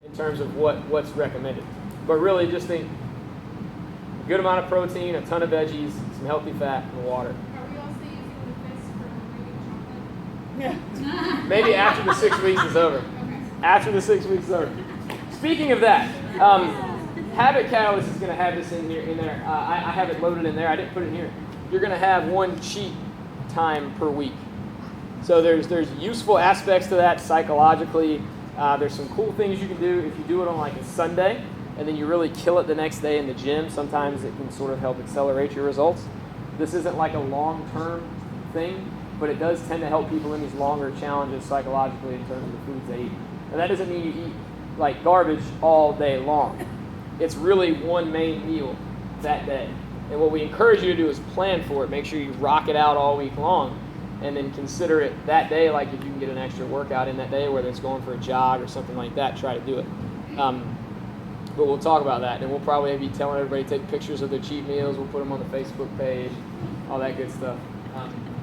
in terms of what's recommended. But really just think a good amount of protein, a ton of veggies, some healthy fat, and water. Are we also using the fist for making chocolate? Yeah. Maybe after the 6 weeks is over. Okay. After the 6 weeks is over. Speaking of that, Habit Catalyst is going to have this in there. I have it loaded in there. I didn't put it in here. You're going to have one cheat time per week. So there's useful aspects to that psychologically. There's some cool things you can do if you do it on like a Sunday, and then you really kill it the next day in the gym. Sometimes it can sort of help accelerate your results. This isn't like a long-term thing, but it does tend to help people in these longer challenges psychologically in terms of the foods they eat. Now that doesn't mean you eat like garbage all day long. It's really one main meal that day. And what we encourage you to do is plan for it. Make sure you rock it out all week long, and then consider it that day, like if you can get an extra workout in that day, whether it's going for a jog or something like that, try to do it. But we'll talk about that, and we'll probably be telling everybody to take pictures of their cheat meals. We'll put them on the Facebook page, all that good stuff.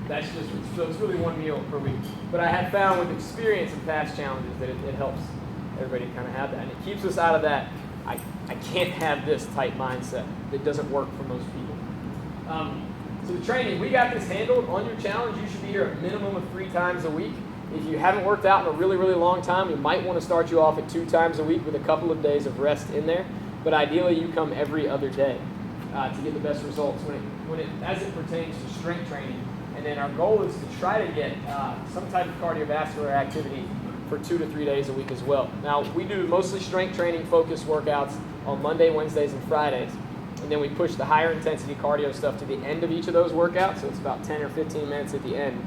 That's just, so it's really one meal per week. But I have found with experience in past challenges that it helps everybody kind of have that. And it keeps us out of that, I can't have this type mindset that doesn't work for most people. So the training, we got this handled. On your challenge, you should be here a minimum of 3 times a week. If you haven't worked out in a really, really long time, we might want to start you off at 2 times a week with a couple of days of rest in there. But ideally, you come every other day to get the best results as it pertains to strength training. And then our goal is to try to get some type of cardiovascular activity for 2 to 3 days a week as well. Now, we do mostly strength training focused workouts on Monday, Wednesdays, and Fridays. And then we push the higher intensity cardio stuff to the end of each of those workouts. So it's about 10 or 15 minutes at the end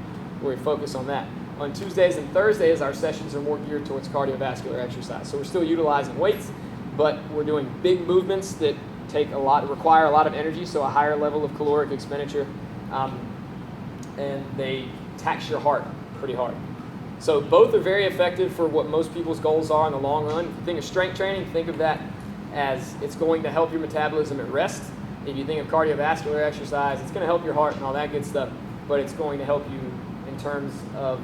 where we focus on that. On Tuesdays and Thursdays, our sessions are more geared towards cardiovascular exercise. So we're still utilizing weights, but we're doing big movements that require a lot of energy, so a higher level of caloric expenditure. And they tax your heart pretty hard. So both are very effective for what most people's goals are in the long run. If you think of strength training, think of that as it's going to help your metabolism at rest. If you think of cardiovascular exercise, it's going to help your heart and all that good stuff, but it's going to help you in terms of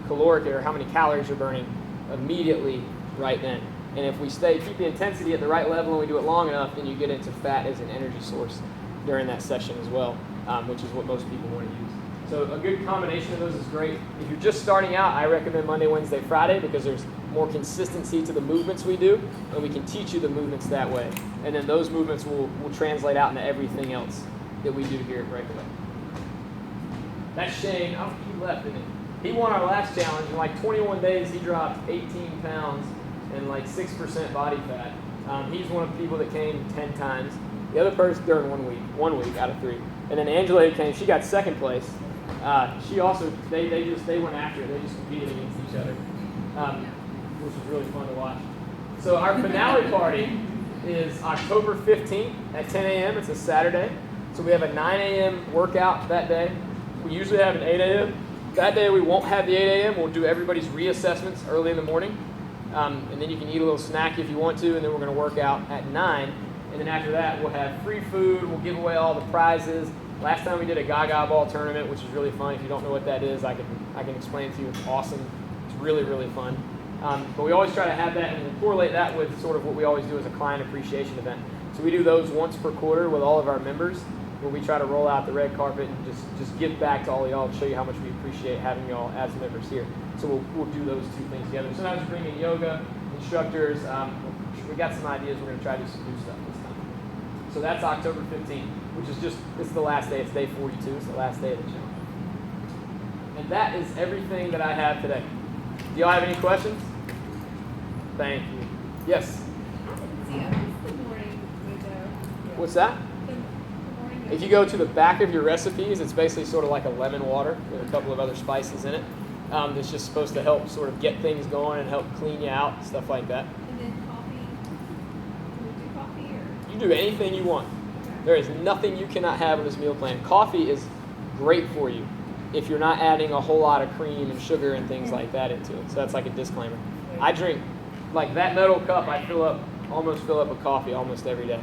caloric, or how many calories you're burning immediately right then. And if we keep the intensity at the right level and we do it long enough, then you get into fat as an energy source during that session as well, which is what most people want to use. So a good combination of those is great. If you're just starting out, I recommend Monday, Wednesday, Friday, because there's more consistency to the movements we do, and we can teach you the movements that way. And then those movements will translate out into everything else that we do here at Breakaway. That's Shane. I don't think he left, didn't he? He won our last challenge. In like 21 days, he dropped 18 pounds and like 6% body fat. He's one of the people that came 10 times. The other person during 1 week out of 3. And then Angela came. She got second place. She also, they went after it. They just competed against each other, which was really fun to watch. So our finale party is October 15th at 10 a.m. It's a Saturday. So we have a 9 a.m. workout that day. We usually have an 8 a.m. That day we won't have the 8 a.m. We'll do everybody's reassessments early in the morning. And then you can eat a little snack if you want to, and then we're going to work out at 9. And then after that, we'll have free food. We'll give away all the prizes. Last time we did a Gaga Ball tournament, which is really fun. If you don't know what that is, I can explain it to you. It's awesome. It's really, really fun. But we always try to have that, and we'll correlate that with sort of what we always do as a client appreciation event. So we do those once per quarter with all of our members, where we try to roll out the red carpet and just give back to all of y'all and show you how much we appreciate having y'all as members here. So we'll do those 2 things together. Sometimes we bring in yoga instructors. We got some ideas. We're going to try to do some new stuff this time. So that's October 15th, which is this is the last day. It's day 42. It's the last day of the challenge. And that is everything that I have today. Do y'all have any questions? Thank you. Yes? What's that? If you go to the back of your recipes, it's basically sort of like a lemon water with a couple of other spices in it. That's just supposed to help sort of get things going and help clean you out, stuff like that. And then coffee. Can we do coffee or? You do anything you want. There is nothing you cannot have in this meal plan. Coffee is great for you if you're not adding a whole lot of cream and sugar and things like that into it. So that's like a disclaimer. I drink, like that metal cup, I almost fill up with coffee almost every day.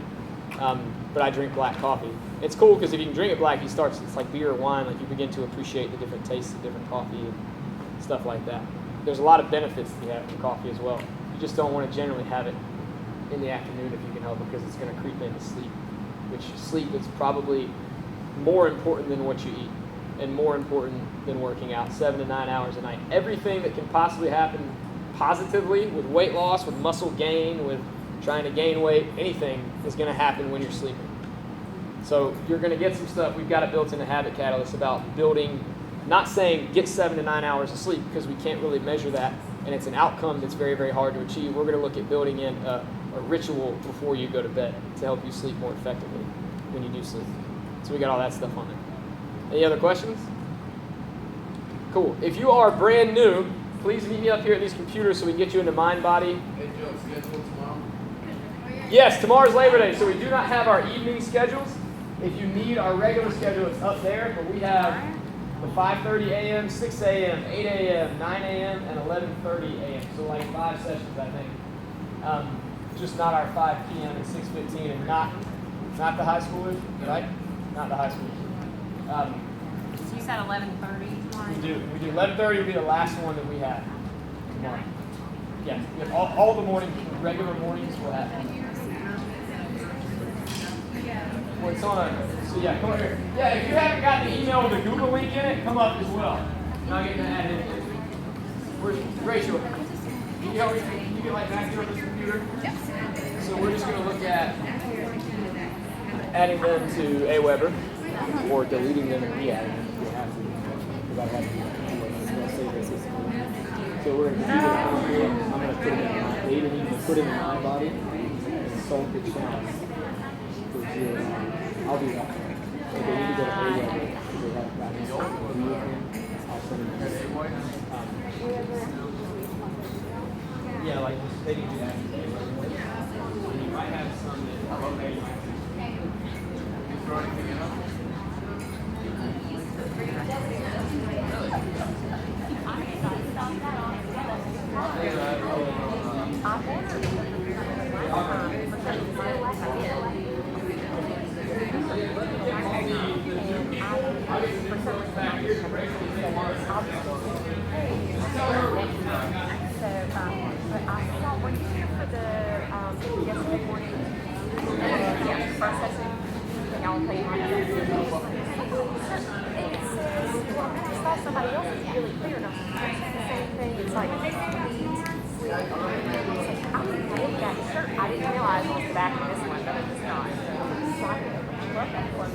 But I drink black coffee. It's cool because if you can drink it black, it's like beer or wine. Like you begin to appreciate the different tastes of different coffee and stuff like that. There's a lot of benefits that you have from coffee as well. just don't want to generally have it in the afternoon if you can help it, because it's going to creep into sleep, which sleep is probably more important than what you eat and more important than working out 7 to 9 hours a night. Everything that can possibly happen positively with weight loss, with muscle gain, with trying to gain weight, anything is going to happen when you're sleeping. So you're going to get some stuff. We've got a built-in Habit Catalyst about building, not saying get 7 to 9 hours of sleep, because we can't really measure that, and it's an outcome that's very, very hard to achieve. We're going to look at building in a ritual before you go to bed to help you sleep more effectively when you do sleep. So we got all that stuff on there. Any other questions? Cool. If you are brand new, please meet me up here at these computers so we can get you into Mind Body. Hey Joe, schedule tomorrow? Yes, tomorrow's Labor Day, so we do not have our evening schedules. If you need our regular schedule, it's up there, but we have the 5:30 a.m., 6 a.m., 8 a.m., 9 a.m., and 11:30 a.m. So like 5 sessions, I think. Just not our 5 p.m. and 6:15, and not the high schoolers, right? Not the high schoolers. So you said 11:30 tomorrow? We do. 11:30 will be the last one that we have tomorrow. Yes, we have all the morning, regular mornings we'll have. Well, it's on so yeah, come over here. Yeah, if you haven't got the email with the Google link in it, come up as well. And I'll get to add it in. Where's Rachel? Can you get like back here on this computer? Yep. So we're just going to look at adding them to Aweber, or deleting them and re-adding them if we have to. Because I have to save this. So we're going to do that. I'm going to put it in my data. You can put it in my body and solve the chance for 0. I'll do that. So they need to go to Aweber because they haven't gotten it. I'll send them. Yeah, like they can do that. And you might have some that okay. Throw anything in them? But I saw, were you here for the yesterday morning? First session? And y'all played on it. It says, well, I saw somebody else is really clear enough. It's the same thing. It's like, sleep. I didn't get that shirt. I didn't realize it was the back of this one, but it's not. So I love that one.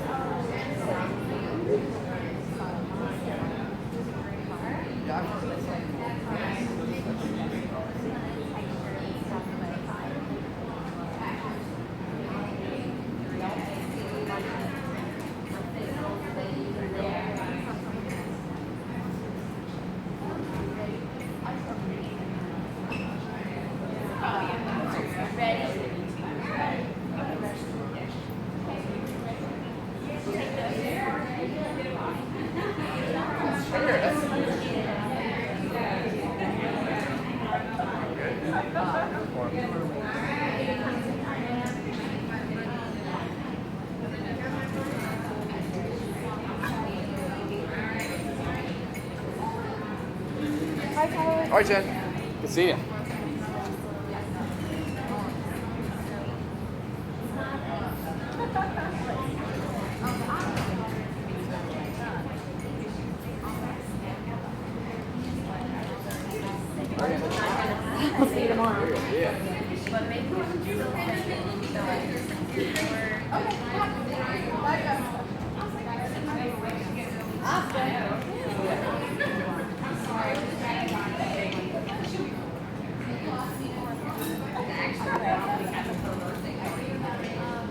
All right, Jen. Good to see you. I'll see you tomorrow. Yeah.